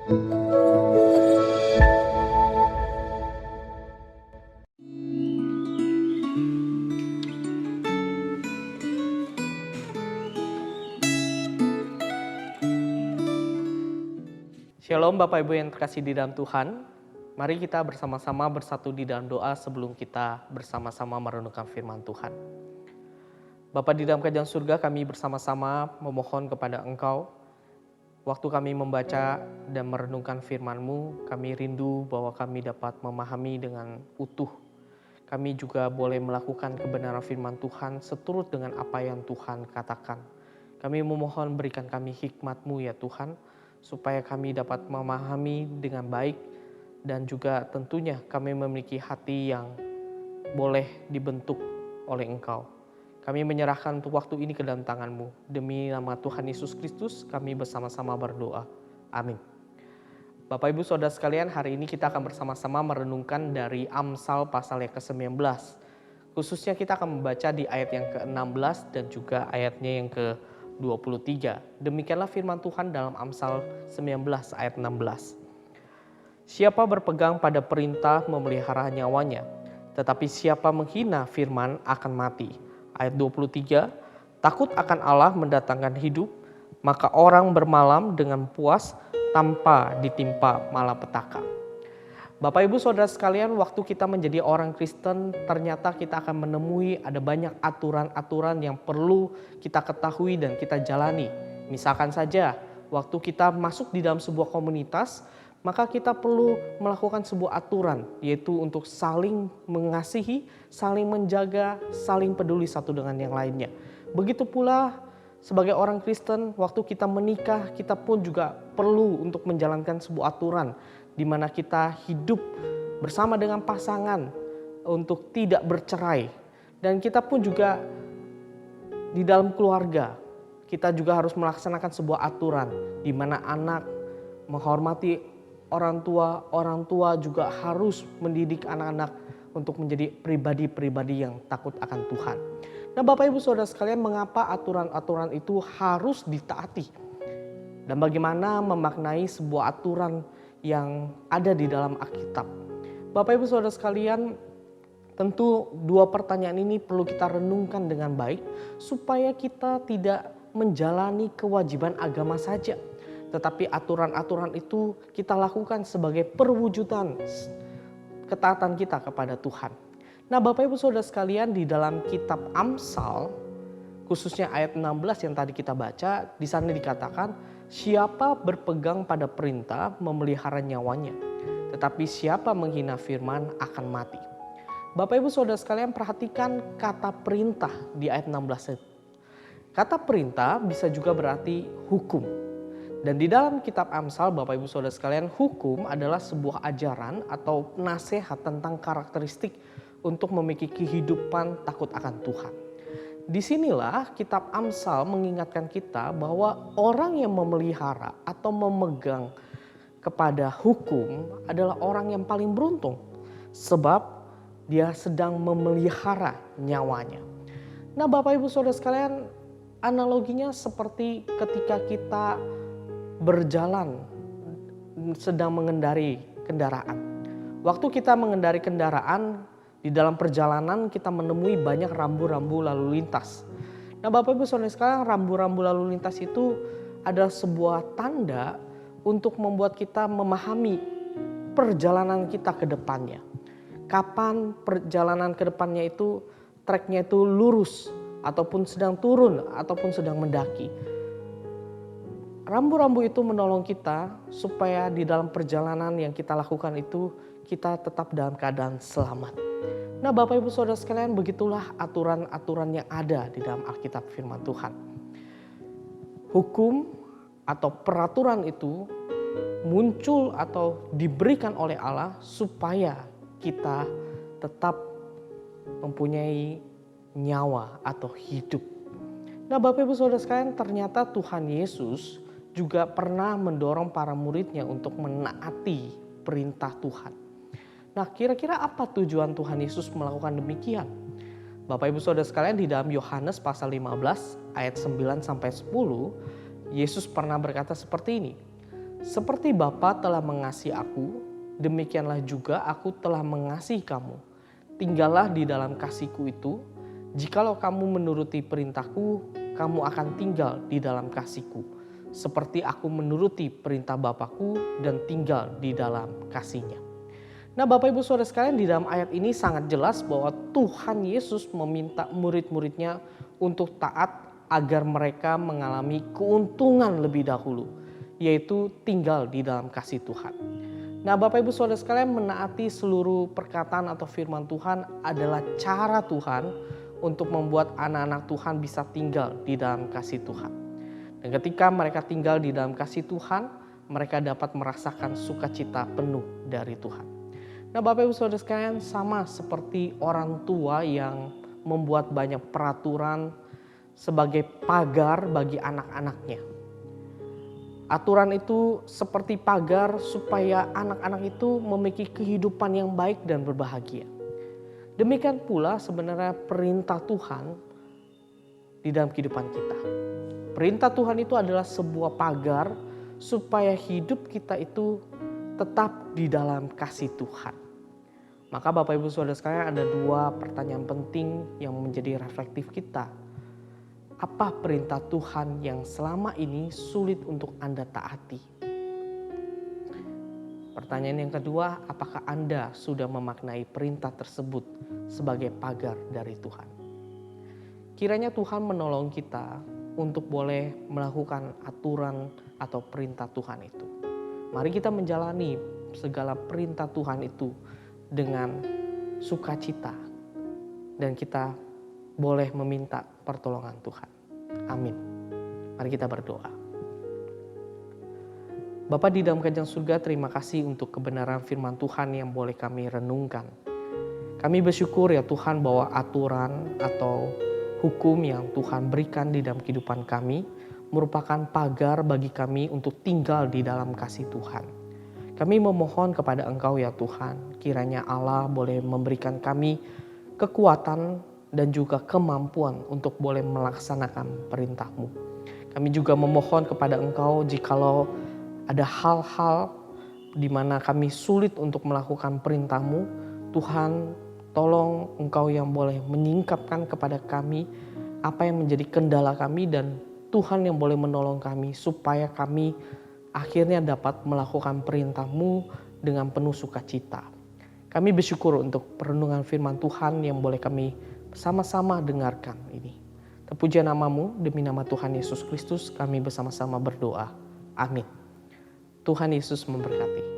Shalom Bapak Ibu yang terkasih di dalam Tuhan. Mari kita bersama-sama bersatu di dalam doa sebelum kita bersama-sama merenungkan firman Tuhan. Bapa di dalam kerajaan surga, kami bersama-sama memohon kepada Engkau. Waktu kami membaca dan merenungkan firman-Mu, kami rindu bahwa kami dapat memahami dengan utuh. Kami juga boleh melakukan kebenaran firman Tuhan seturut dengan apa yang Tuhan katakan. Kami memohon berikan kami hikmat-Mu ya Tuhan, supaya kami dapat memahami dengan baik dan juga tentunya kami memiliki hati yang boleh dibentuk oleh Engkau. Kami menyerahkan untuk waktu ini ke dalam tangan-Mu. Demi nama Tuhan Yesus Kristus kami bersama-sama berdoa. Amin. Bapak Ibu Saudara sekalian, hari ini kita akan bersama-sama merenungkan dari Amsal pasal yang ke-19. Khususnya kita akan membaca di ayat yang ke-16 dan juga ayatnya yang ke-23. Demikianlah firman Tuhan dalam Amsal 19 ayat 16. Siapa berpegang pada perintah memelihara nyawanya, tetapi siapa menghina firman akan mati. Ayat 23, takut akan Allah mendatangkan hidup, maka orang bermalam dengan puas tanpa ditimpa malapetaka. Bapak Ibu Saudara sekalian, waktu kita menjadi orang Kristen, ternyata kita akan menemui ada banyak aturan-aturan yang perlu kita ketahui dan kita jalani. Misalkan saja, waktu kita masuk di dalam sebuah komunitas, maka kita perlu melakukan sebuah aturan, yaitu untuk saling mengasihi, saling menjaga, saling peduli satu dengan yang lainnya. Begitu pula sebagai orang Kristen, waktu kita menikah, kita pun juga perlu untuk menjalankan sebuah aturan, di mana kita hidup bersama dengan pasangan untuk tidak bercerai. Dan kita pun juga di dalam keluarga, kita juga harus melaksanakan sebuah aturan, di mana anak menghormati orang tua juga harus mendidik anak-anak untuk menjadi pribadi-pribadi yang takut akan Tuhan. Nah Bapak Ibu Saudara sekalian, mengapa aturan-aturan itu harus ditaati? Dan bagaimana memaknai sebuah aturan yang ada di dalam Alkitab? Bapak Ibu Saudara sekalian, tentu dua pertanyaan ini perlu kita renungkan dengan baik supaya kita tidak menjalani kewajiban agama saja, tetapi aturan-aturan itu kita lakukan sebagai perwujudan ketaatan kita kepada Tuhan. Nah Bapak Ibu Saudara sekalian, di dalam kitab Amsal, khususnya ayat 16 yang tadi kita baca, di sana dikatakan, siapa berpegang pada perintah memelihara nyawanya, tetapi siapa menghina firman akan mati. Bapak Ibu Saudara sekalian, perhatikan kata perintah di ayat 16 itu. Kata perintah bisa juga berarti hukum. Dan di dalam kitab Amsal, Bapak Ibu Saudara sekalian, hukum adalah sebuah ajaran atau nasihat tentang karakteristik untuk memiliki kehidupan takut akan Tuhan. Disinilah kitab Amsal mengingatkan kita bahwa orang yang memelihara atau memegang kepada hukum adalah orang yang paling beruntung, sebab dia sedang memelihara nyawanya. Nah Bapak Ibu Saudara sekalian, analoginya seperti ketika kita berjalan sedang mengendari kendaraan. Waktu kita mengendari kendaraan, di dalam perjalanan kita menemui banyak rambu-rambu lalu lintas. Nah Bapak Ibu Saudara sekalian, rambu-rambu lalu lintas itu adalah sebuah tanda untuk membuat kita memahami perjalanan kita ke depannya. Kapan perjalanan ke depannya itu treknya itu lurus ataupun sedang turun ataupun sedang mendaki. Rambu-rambu itu menolong kita supaya di dalam perjalanan yang kita lakukan itu kita tetap dalam keadaan selamat. Nah Bapak Ibu Saudara sekalian, begitulah aturan-aturan yang ada di dalam Alkitab firman Tuhan. Hukum atau peraturan itu muncul atau diberikan oleh Allah supaya kita tetap mempunyai nyawa atau hidup. Nah Bapak Ibu Saudara sekalian, ternyata Tuhan Yesus juga pernah mendorong para muridnya untuk menaati perintah Tuhan. Nah kira-kira apa tujuan Tuhan Yesus melakukan demikian? Bapak Ibu Saudara sekalian, di dalam Yohanes pasal 15 ayat 9-10, Yesus pernah berkata seperti ini. Seperti Bapa telah mengasihi aku, demikianlah juga aku telah mengasihi kamu. Tinggallah di dalam kasih-Ku itu. Jikalau kamu menuruti perintah-Ku, kamu akan tinggal di dalam kasih-Ku. Seperti aku menuruti perintah Bapa-Ku dan tinggal di dalam kasih-Nya. Nah, Bapak Ibu Saudara sekalian, di dalam ayat ini sangat jelas bahwa Tuhan Yesus meminta murid-muridnya untuk taat agar mereka mengalami keuntungan lebih dahulu, yaitu tinggal di dalam kasih Tuhan. Nah, Bapak Ibu Saudara sekalian, menaati seluruh perkataan atau firman Tuhan adalah cara Tuhan untuk membuat anak-anak Tuhan bisa tinggal di dalam kasih Tuhan. Dan ketika mereka tinggal di dalam kasih Tuhan, mereka dapat merasakan sukacita penuh dari Tuhan. Nah, Bapak Ibu Saudara sekalian, sama seperti orang tua yang membuat banyak peraturan sebagai pagar bagi anak-anaknya. Aturan itu seperti pagar supaya anak-anak itu memiliki kehidupan yang baik dan berbahagia. Demikian pula sebenarnya perintah Tuhan di dalam kehidupan kita. Perintah Tuhan itu adalah sebuah pagar supaya hidup kita itu tetap di dalam kasih Tuhan. Maka Bapak Ibu Saudara sekalian, ada dua pertanyaan penting yang menjadi reflektif kita. Apa perintah Tuhan yang selama ini sulit untuk Anda taati? Pertanyaan yang kedua, apakah Anda sudah memaknai perintah tersebut sebagai pagar dari Tuhan? Kiranya Tuhan menolong kita untuk boleh melakukan aturan atau perintah Tuhan itu. Mari kita menjalani segala perintah Tuhan itu dengan sukacita, dan kita boleh meminta pertolongan Tuhan. Amin. Mari kita berdoa. Bapa di dalam kerajaan surga, terima kasih untuk kebenaran firman Tuhan yang boleh kami renungkan. Kami bersyukur ya Tuhan bahwa aturan atau hukum yang Tuhan berikan di dalam kehidupan kami merupakan pagar bagi kami untuk tinggal di dalam kasih Tuhan. Kami memohon kepada Engkau ya Tuhan, kiranya Allah boleh memberikan kami kekuatan dan juga kemampuan untuk boleh melaksanakan perintah-Mu. Kami juga memohon kepada Engkau jikalau ada hal-hal di mana kami sulit untuk melakukan perintah-Mu, Tuhan tolong Engkau yang boleh menyingkapkan kepada kami apa yang menjadi kendala kami, dan Tuhan yang boleh menolong kami supaya kami akhirnya dapat melakukan perintah-Mu dengan penuh sukacita. Kami bersyukur untuk perenungan firman Tuhan yang boleh kami sama-sama dengarkan ini. Terpuji nama-Mu, demi nama Tuhan Yesus Kristus kami bersama-sama berdoa. Amin. Tuhan Yesus memberkati.